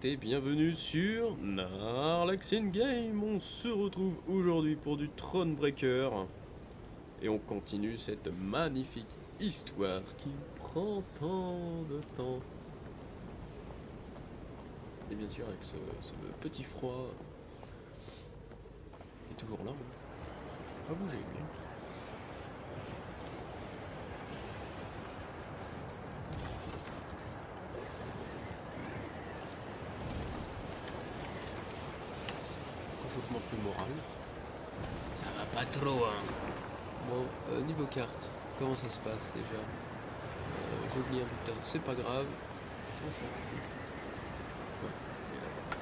et bienvenue sur Narlex in Game. On se retrouve aujourd'hui pour du Thronebreaker et on continue cette magnifique histoire qui prend tant de temps. Et bien sûr avec ce petit froid qui est toujours là. Pas bouger lui. J'augmente le moral. Ça va pas trop, hein. Bon, niveau carte, comment ça se passe déjà? J'ai oublié un butin, c'est pas grave, on s'en fout. Ouais, il est là-bas.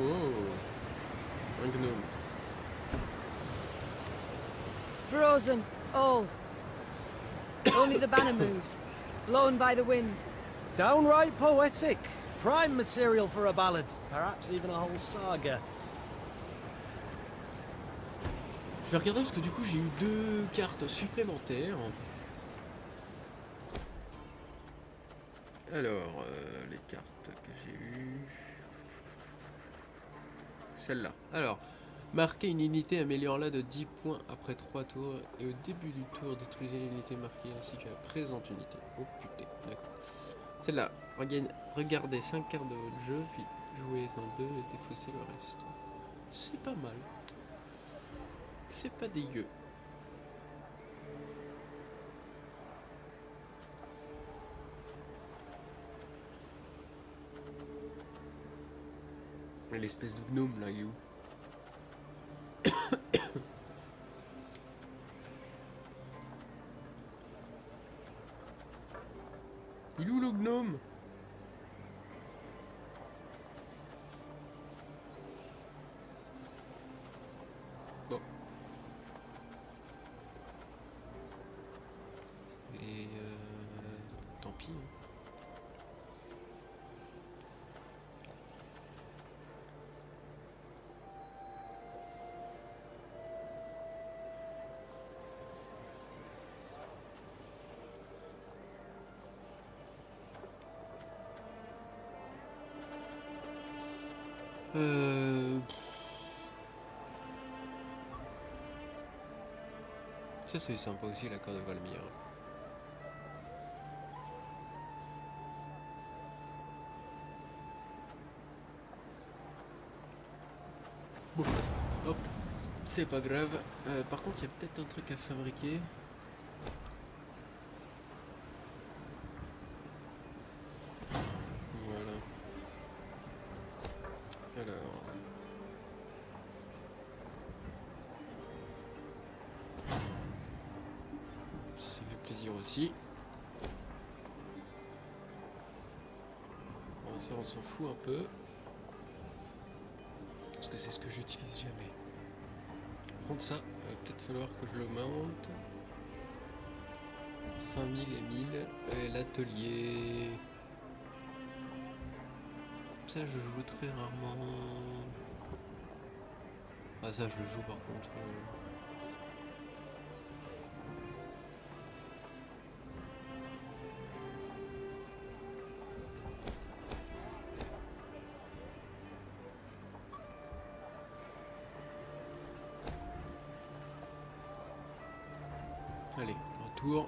Oh, un gnome. Frozen, all. Only the banner moves, blown by the wind. Downright poetic. Prime material for a ballad, perhaps even a whole saga. Je vais regarder parce que du coup j'ai eu 2 cartes supplémentaires. Alors, les cartes que j'ai eues... Celle-là. Alors, marquez une unité, améliore-la de 10 points après 3 tours. Et au début du tour, détruisez l'unité marquée ainsi que la présente unité. Oh putain, d'accord. Celle-là, regardez 5 cartes de votre jeu, puis jouez-en 2 et défaussez le reste. C'est pas mal. C'est pas dégueu. L'espèce de gnome là, il est où? Il est où le gnome? Bon. Et tant pis. Ça c'est sympa aussi l'accord de Valmir. Bon, hop, c'est pas grave. Par contre il y a peut-être un truc à fabriquer. Voilà. Alors... ça fait plaisir aussi. Bon, ça on s'en fout un peu. Parce que c'est ce que j'utilise jamais. Par contre ça, il va peut-être falloir que je le monte. 5000 et 1000. Et l'atelier... ça je joue très rarement. Ah ça je le joue par contre. Allez, retour.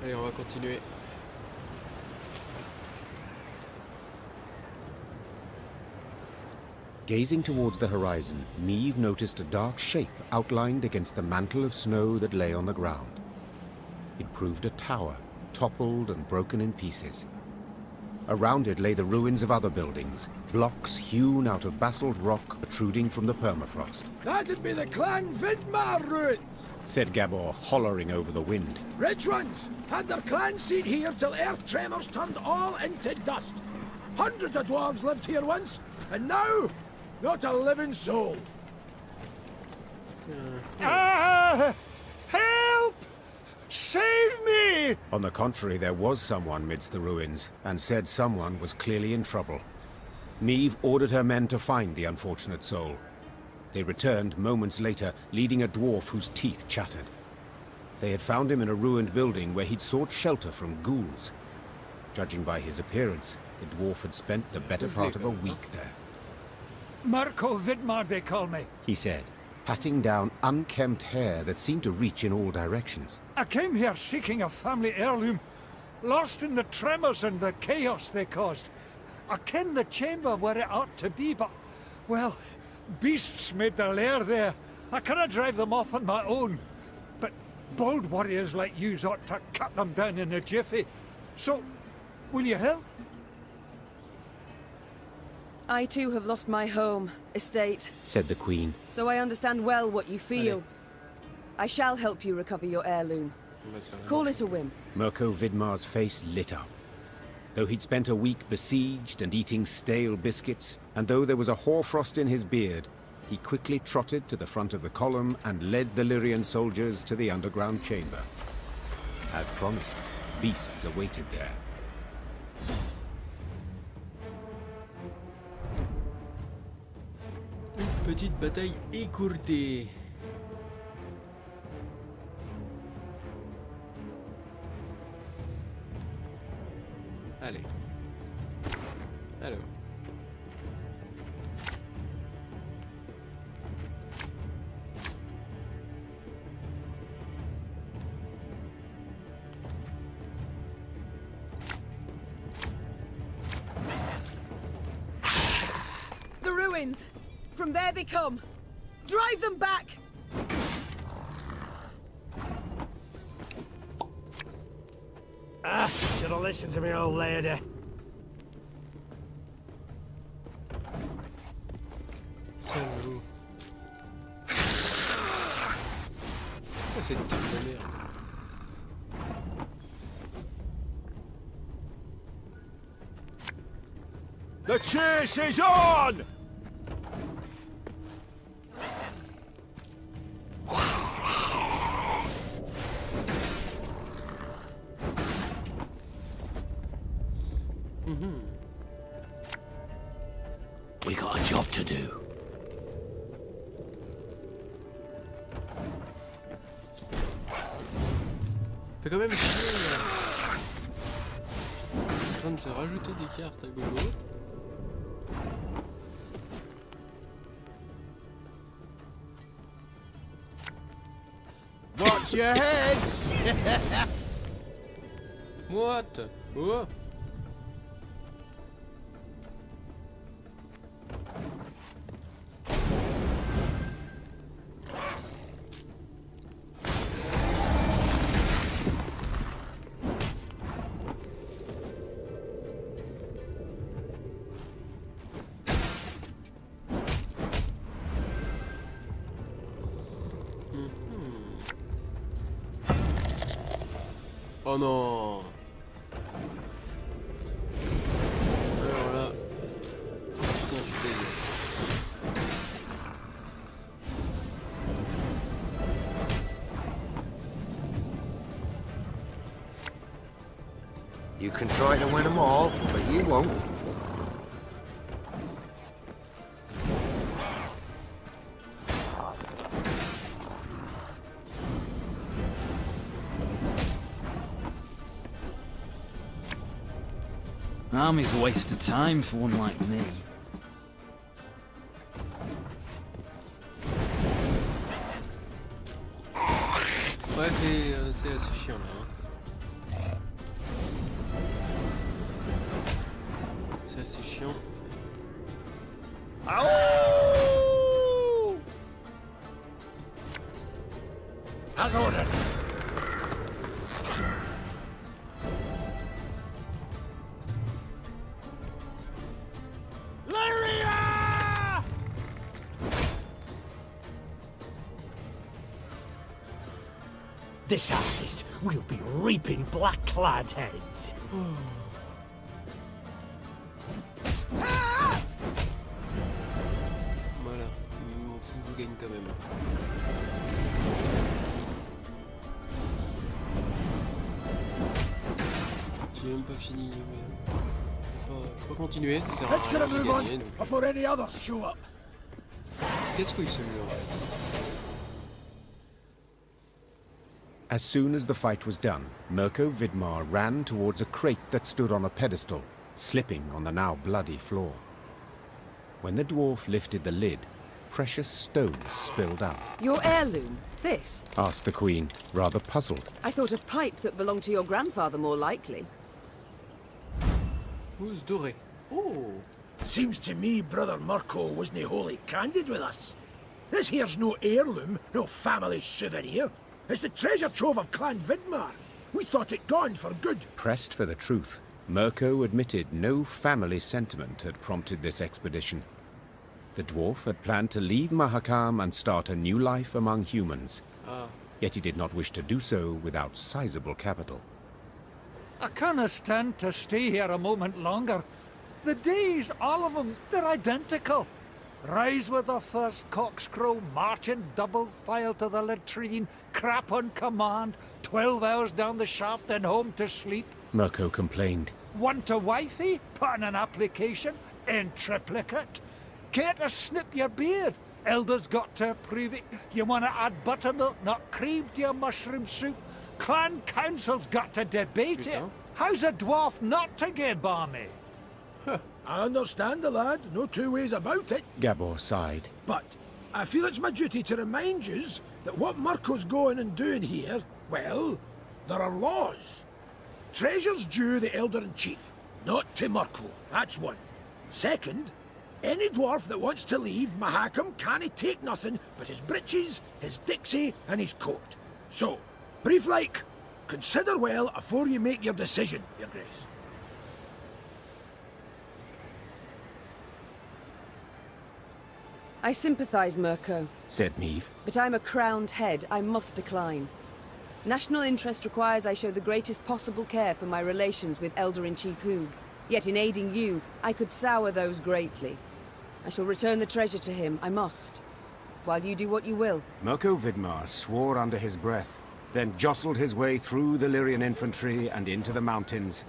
Allez, on va continuer. Gazing towards the horizon, Neve noticed a dark shape outlined against the mantle of snow that lay on the ground. It proved a tower, toppled and broken in pieces. Around it lay the ruins of other buildings, blocks hewn out of basalt rock protruding from the permafrost. That'd be the Clan Vidmar ruins, said Gabor, hollering over the wind. rich ones. Had their clan seat here till earth tremors turned all into dust. Hundreds of dwarves lived here once, and now, not a living soul. Help! save me! On the contrary, there was someone midst the ruins, and said someone was clearly in trouble. Meve ordered her men to find the unfortunate soul. They returned moments later, leading a dwarf whose teeth chattered. They had found him in a ruined building where he'd sought shelter from ghouls. Judging by his appearance, the dwarf had spent the better part of a week there. Marco Vidmar, they call me. He said, patting down unkempt hair that seemed to reach in all directions. I came here seeking a family heirloom, lost in the tremors and the chaos they caused. I ken the chamber where it ought to be, but, well, beasts made their lair there. I cannot drive them off on my own. But bold warriors like you ought to cut them down in a jiffy. So, will you help? I too have lost my home, estate, Said the Queen. so I understand well what you feel. I shall help you recover your heirloom. On va se faire la Call mort. it a whim. Mirko Vidmar's face lit up. Though he'd spent a week besieged and eating stale biscuits, and though there was a hoarfrost in his beard, he quickly trotted to the front of the column and led the Lyrian soldiers to the underground chamber. As promised, beasts awaited there. Une petite bataille écourtée. Allez. Alors. The ruins! From there they come! Drive them back! Should have listened to me, old lady. Salaud. Oh, c'est une tête de merde. The chase is on! We got a job to do. Fait quand même chier. En train de se rajouter des cartes à gogo. Watch your heads! What? Oh. Oh non. Alors là, putain, je suis désolé. You can try to win them all, but you won't. Army's a waste of time for one like me. Ouais, c'est assez chiant là. Hein. C'est assez chiant. Ow! As ordered. Lyria! This harvest, we'll be reaping black-clad heads. Voilà, il m'en fout, je gagne quand même. même pas fini, mais... je peux continuer, ça sert à Let's rien, get a j'ai move on gagné, donc... before any others show up. Casse-couille celui-là, en fait. As soon as the fight was done, Mirko Vidmar ran towards a crate that stood on a pedestal, slipping on the now bloody floor. When the dwarf lifted the lid, precious stones spilled out. Your heirloom? This? Asked the Queen, rather puzzled. I thought a pipe that belonged to your grandfather more likely. Mousse dorée. Oh! Seems to me brother Mirko wasn't wholly candid with us. This here's no heirloom, no family souvenir. It's the treasure trove of Clan Vidmar. We thought it gone for good. Pressed for the truth, Mirko admitted no family sentiment had prompted this expedition. The dwarf had planned to leave Mahakam and start a new life among humans. Yet he did not wish to do so without sizable capital. I canna stand to stay here a moment longer. The days, all of them, they're identical. Rise with the first cockscrow, march in double file to the latrine, crap on command, 12 hours down the shaft and home to sleep. Mirko complained. Want a wifey? Put in an application, in triplicate. Care to snip your beard? Elders got to approve it. You want to add buttermilk, not cream to your mushroom soup? Clan council's got to debate it. How's a dwarf not to get balmy? I understand the lad, no two ways about it. Gabor sighed. But I feel it's my duty to remind yous that what Mirko's going and doing here, well, there are laws. Treasure's due the Elder-in-Chief, not to Mirko, that's one. Second, any dwarf that wants to leave Mahakam can't take nothing but his breeches, his dixie, and his coat. So, brief like, consider well afore you make your decision, Your Grace. I sympathise, Mirko, Said Neve. but I'm a crowned head. I must decline. National interest requires I show the greatest possible care for my relations with Elder-in-Chief Hugh. Yet in aiding you, I could sour those greatly. I shall return the treasure to him, I must. While you do what you will. Mirko Vidmar swore under his breath, then jostled his way through the Lyrian infantry and into the mountains,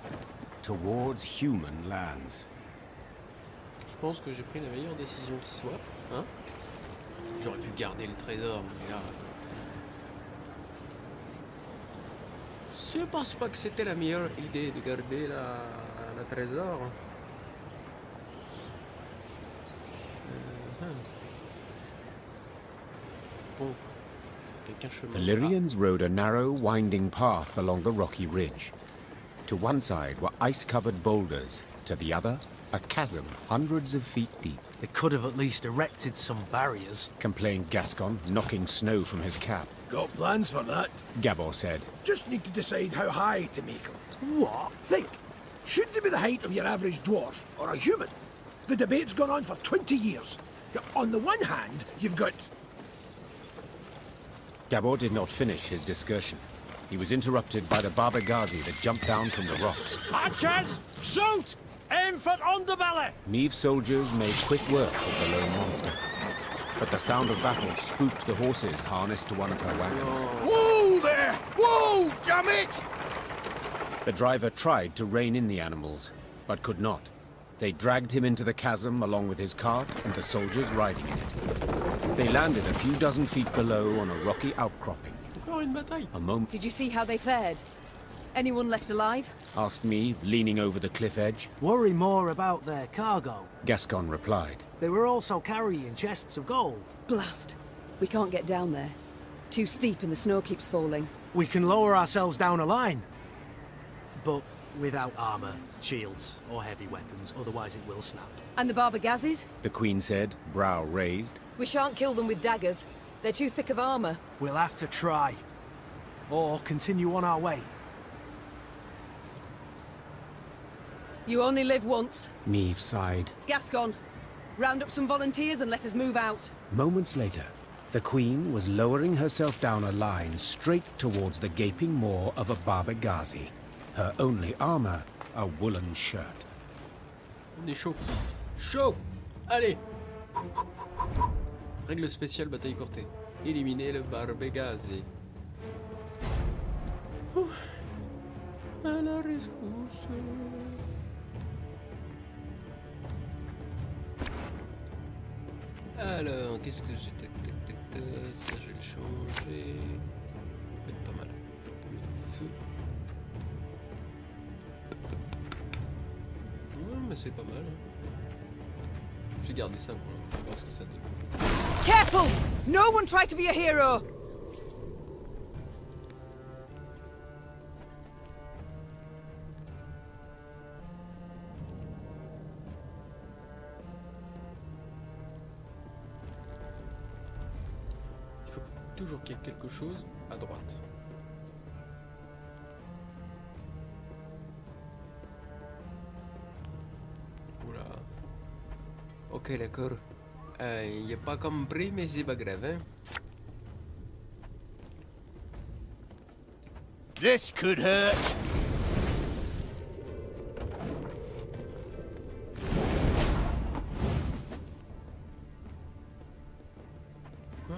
towards human lands. Je pense que j'ai pris la meilleure décision qui soit. Hein? J'aurais pu garder le trésor, mais là... Je pense pas que c'était la meilleure idée de garder la trésor. Bon. Quelqu'un chemin. The Lyrians rode a narrow, winding path along the rocky ridge. To one side were ice-covered boulders, to the other, a chasm hundreds of feet deep. They could have at least erected some barriers. Complained Gascon, knocking snow from his cap. Got plans for that. Gabor said. Just need to decide how high to make them. What? Think. Should they be the height of your average dwarf or a human? The debate's gone on for 20 years. On the one hand, you've got... Gabor did not finish his discursion. He was interrupted by the Baba Ghazi that jumped down from the rocks. Archers! Shoot! Aim for underbelly! Neve soldiers made quick work of the lone monster. But the sound of battle spooked the horses harnessed to one of her wagons. Whoa there! Whoa! Damn it! The driver tried to rein in the animals, but could not. They dragged him into the chasm along with his cart and the soldiers riding in it. They landed a few dozen feet below on a rocky outcropping. Encore une bataille. A moment Did you see how they fared? Anyone left alive? asked Neve, leaning over the cliff edge. Worry more about their cargo. Gascon replied. They were also carrying chests of gold. Blast. We can't get down there. Too steep and the snow keeps falling. We can lower ourselves down a line. But without armor, shields, or heavy weapons, otherwise it will snap. And the Baba Ghazis? The Queen said, brow raised. We shan't kill them with daggers. They're too thick of armor. We'll have to try. Or continue on our way. You only live once. Neve sighed. Gascon, round up some volunteers and let us move out. Moments later, the Queen was lowering herself down a line straight towards the gaping maw of a Baba Ghazi. Her only armor, a woolen shirt. On est chaud. Chaud. Allez. Règle spéciale bataille courtée. Éliminer le Baba Ghazi. À la rescousse. Alors, qu'est-ce que j'ai? Tac, tac, tac, tac. Ça, je vais le changer. Ça peut être pas mal. Le feu. Ouais, mais c'est pas mal. J'ai gardé ça pour l'instant. On va voir ce que ça donne. Careful! No one try to be a hero! Il faut toujours qu'il y ait quelque chose à droite. Oula. Ok, d'accord. Il a pas compris, mais c'est pas grave, hein. This could hurt. Quoi?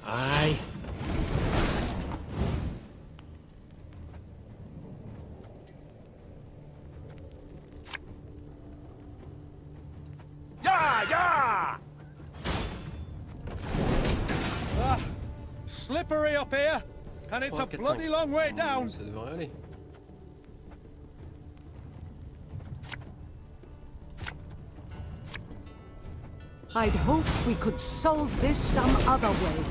Aye. Yeah, yeah. Slippery up here, and it's a 3, 4, bloody 5. long way down. Ça devrait aller. I'd hoped we could solve this some other way.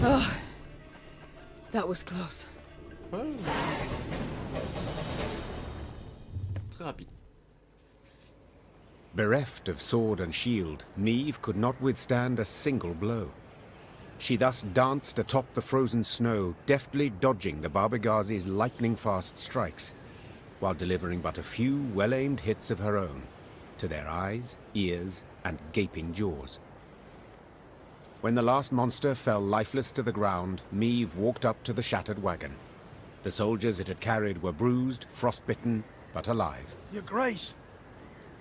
Oh, that was close. Ouais. Très rapide. Bereft of sword and shield, Meve could not withstand a single blow. She thus danced atop the frozen snow, deftly dodging the Barbegazi's lightning-fast strikes, while delivering but a few well-aimed hits of her own, to their eyes, ears, and gaping jaws. When the last monster fell lifeless to the ground, Meve walked up to the shattered wagon. The soldiers it had carried were bruised, frostbitten, but alive. Your Grace,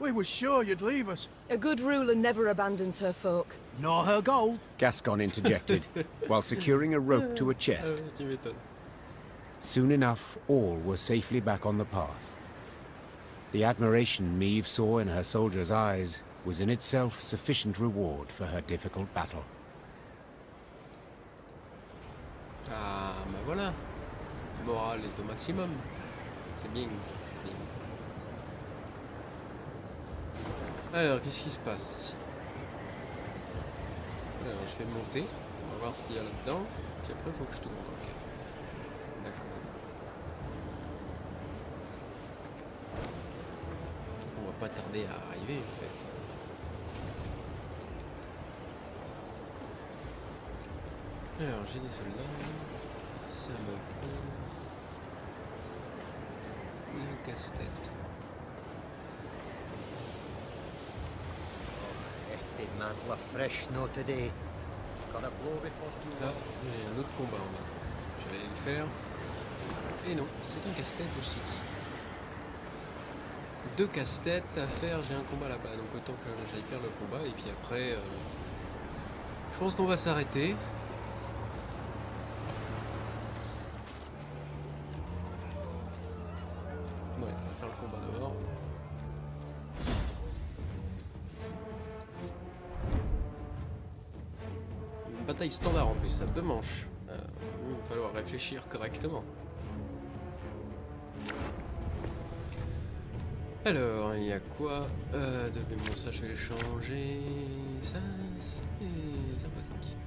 we were sure you'd leave us. A good ruler never abandons her folk. Nor her gold. Gascon interjected, while securing a rope to a chest. Tu m'étonnes. Soon enough, all were safely back on the path. The admiration Meve saw in her soldiers' eyes was in itself sufficient reward for her difficult battle. Ah, bah voilà. Le moral est au maximum. C'est bien, c'est bien. Alors, qu'est-ce qui se passe ici? Alors, je vais monter. On va voir ce qu'il y a là-dedans. Puis après, il faut que je tourne. Ok. D'accord. On va pas tarder à arriver, en fait. Alors, j'ai des soldats. Ça me prend. Le casse-tête. Hefty mantle of fresh snow today. Got a blow before too Là, long. j'ai un autre combat en main. J'allais le faire. Et non, c'est un casse-tête aussi. Deux casse-têtes à faire, j'ai un combat là-bas. Donc autant que j'aille faire le combat. Et puis après, je pense qu'on va s'arrêter. Ouais, on va faire le combat d'abord. Une bataille standard en plus, ça 2 manches. Il va falloir réfléchir correctement. Alors, il y a quoi bon, ça je vais le changer. Ça, c'est sympathique.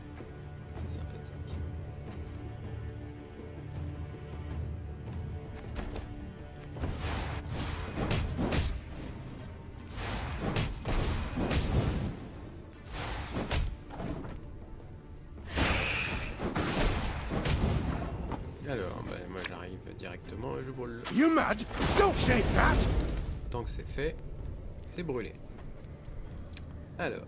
C'est sympathique. Alors, bah, moi j'arrive directement et je brûle. You mad? Don't say that! Tant que c'est fait, c'est brûlé. Alors.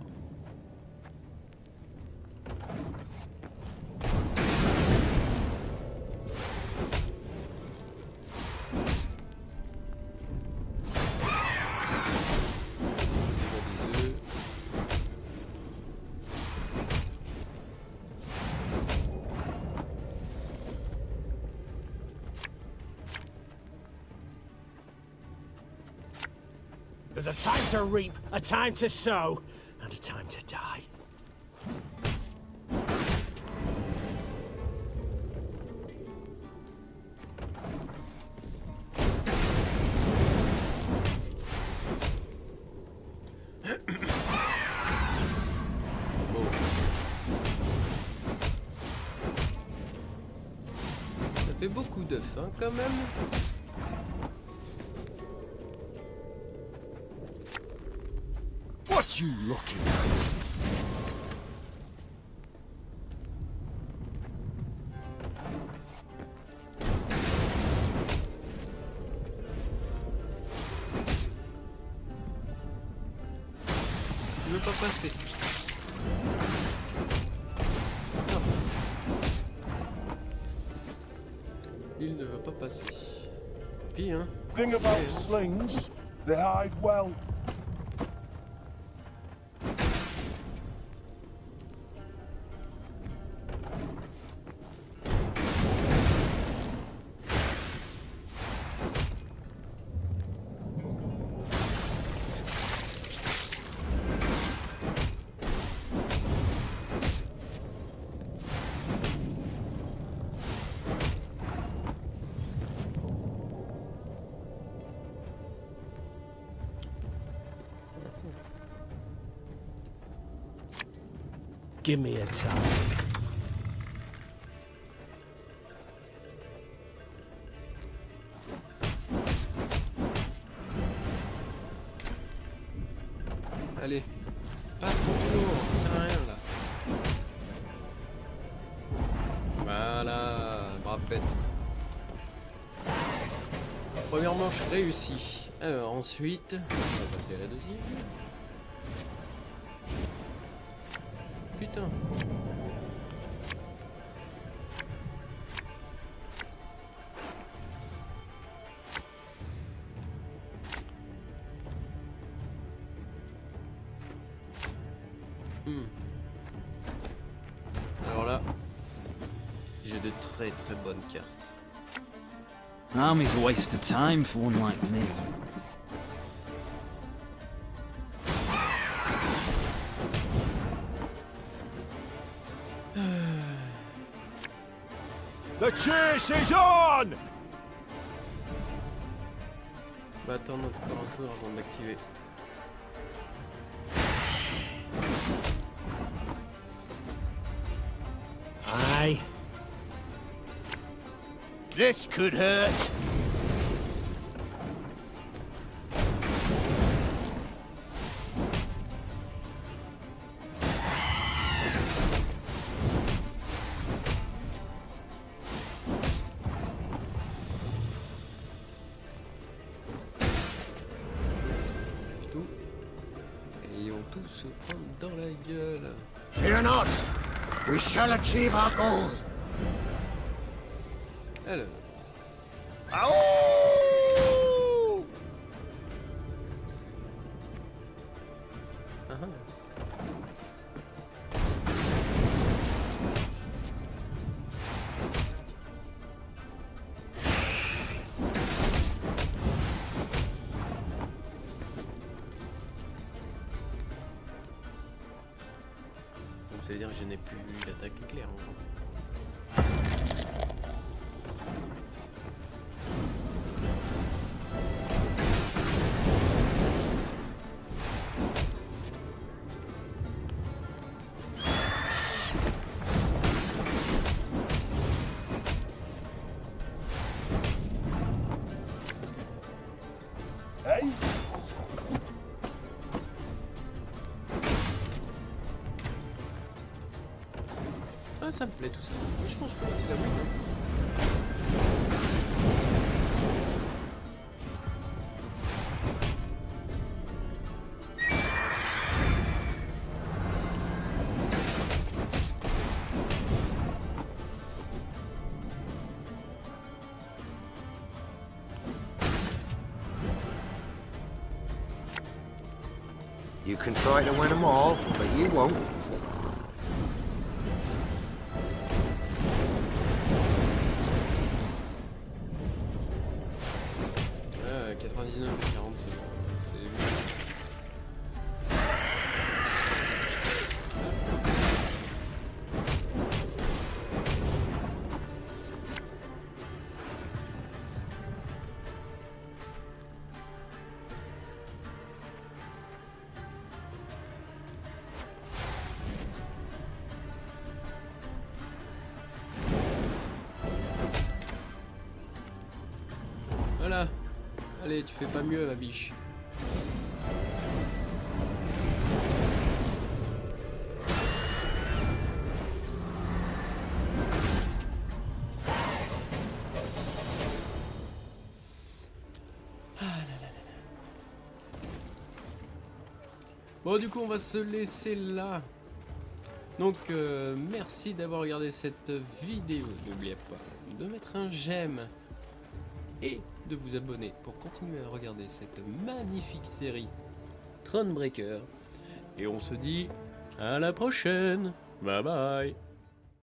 There's a time to reap, a time to sow, and a time to die. Bon. Ça fait beaucoup d'œufs, hein, quand même. What you looking at? Il veut pas passer. Non. Il ne veut pas passer. Tant pis, hein. Thing about slings, they hide well. Give me a time. Allez. Passe mon tour, ça sert à rien là. Voilà, brave bête. Première manche réussie. Alors ensuite, on va passer à la deuxième. Putain. Alors là, j'ai de très très bonnes cartes. Army's a waste of time for one like me. The chase is on! On va attendre notre tour avant de l'activer. Aye. This could hurt. Tout. Et ils vont tous se prendre dans la gueule. Fear not. We shall achieve our goal. Alors. Ow! Ah ah. Donc ça veut dire que je n'ai plus l'attaque éclair en gros. Hey? Ah, ça me plaît tout ça. Je pense que c'est la win. You can try to win them all, but you won't. Ah, 99 et 40, c'est... Voilà. Allez, tu fais pas mieux, ma biche. Bon, du coup, on va se laisser là. Donc, merci d'avoir regardé cette vidéo. N'oubliez pas de mettre un j'aime et de vous abonner pour continuer à regarder cette magnifique série Thronebreaker. Et on se dit à la prochaine. Bye bye.